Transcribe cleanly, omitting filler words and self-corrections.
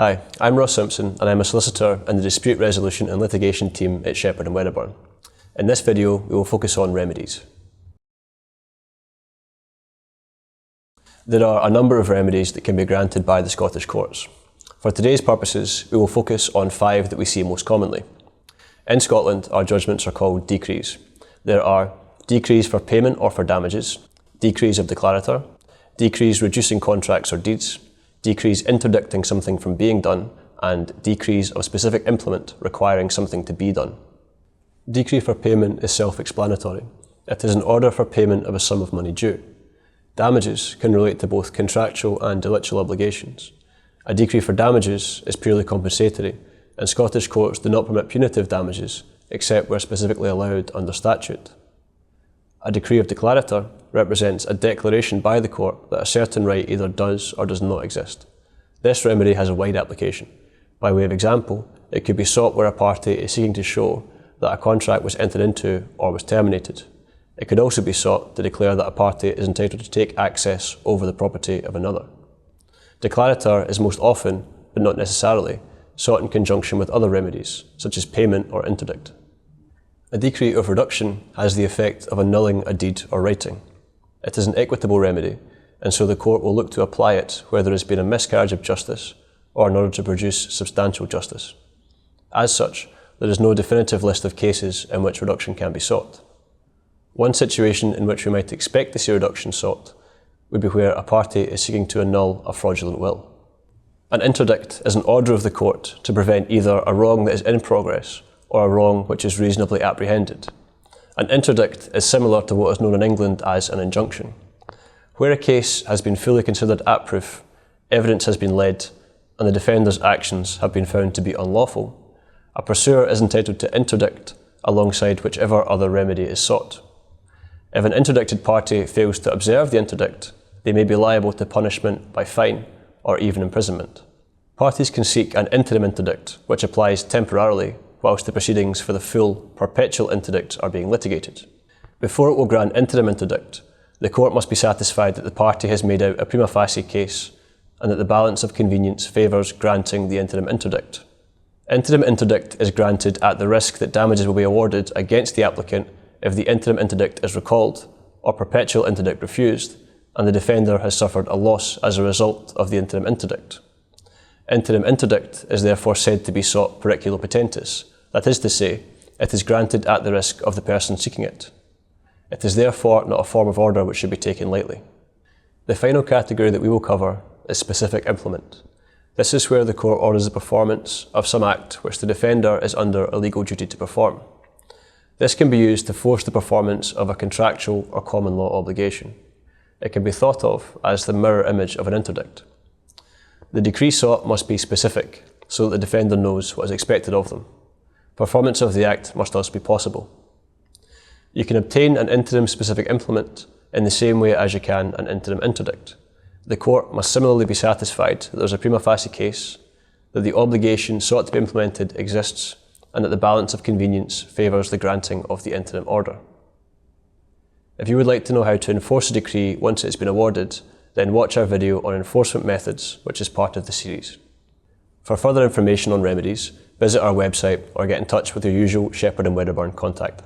Hi, I'm Ross Simpson and I'm a solicitor in the Dispute Resolution and Litigation team at Shepherd and Wedderburn. In this video, we will focus on remedies. There are a number of remedies that can be granted by the Scottish courts. For today's purposes, we will focus on 5 that we see most commonly. In Scotland, our judgments are called decrees. There are decrees for payment or for damages, decrees of declarator, decrees reducing contracts or deeds, decrees interdicting something from being done, and decrees of specific implement requiring something to be done. Decree for payment is self-explanatory. It is an order for payment of a sum of money due. Damages can relate to both contractual and delictual obligations. A decree for damages is purely compensatory, and Scottish courts do not permit punitive damages except where specifically allowed under statute. A decree of declarator represents a declaration by the court that a certain right either does or does not exist. This remedy has a wide application. By way of example, it could be sought where a party is seeking to show that a contract was entered into or was terminated. It could also be sought to declare that a party is entitled to take access over the property of another. Declarator is most often, but not necessarily, sought in conjunction with other remedies, such as payment or interdict. A decree of reduction has the effect of annulling a deed or writing. It is an equitable remedy, and so the court will look to apply it where there has been a miscarriage of justice or in order to produce substantial justice. As such, there is no definitive list of cases in which reduction can be sought. One situation in which we might expect to see reduction sought would be where a party is seeking to annul a fraudulent will. An interdict is an order of the court to prevent either a wrong that is in progress or a wrong which is reasonably apprehended. An interdict is similar to what is known in England as an injunction. Where a case has been fully considered at proof, evidence has been led, and the defender's actions have been found to be unlawful, a pursuer is entitled to interdict alongside whichever other remedy is sought. If an interdicted party fails to observe the interdict, they may be liable to punishment by fine or even imprisonment. Parties can seek an interim interdict, which applies temporarily whilst the proceedings for the full, perpetual interdict are being litigated. Before it will grant interim interdict, the court must be satisfied that the party has made out a prima facie case and that the balance of convenience favours granting the interim interdict. Interim interdict is granted at the risk that damages will be awarded against the applicant if the interim interdict is recalled or perpetual interdict refused and the defender has suffered a loss as a result of the interim interdict. Interim interdict is therefore said to be sought periculo potentis, that is to say, it is granted at the risk of the person seeking it. It is therefore not a form of order which should be taken lightly. The final category that we will cover is specific implement. This is where the court orders the performance of some act which the defender is under a legal duty to perform. This can be used to force the performance of a contractual or common law obligation. It can be thought of as the mirror image of an interdict. The decree sought must be specific, so that the defender knows what is expected of them. Performance of the act must also be possible. You can obtain an interim specific implement in the same way as you can an interim interdict. The court must similarly be satisfied that there is a prima facie case, that the obligation sought to be implemented exists, and that the balance of convenience favours the granting of the interim order. If you would like to know how to enforce a decree once it has been awarded, then watch our video on enforcement methods, which is part of the series. For further information on remedies, visit our website or get in touch with your usual Shepherd and Wedderburn contact.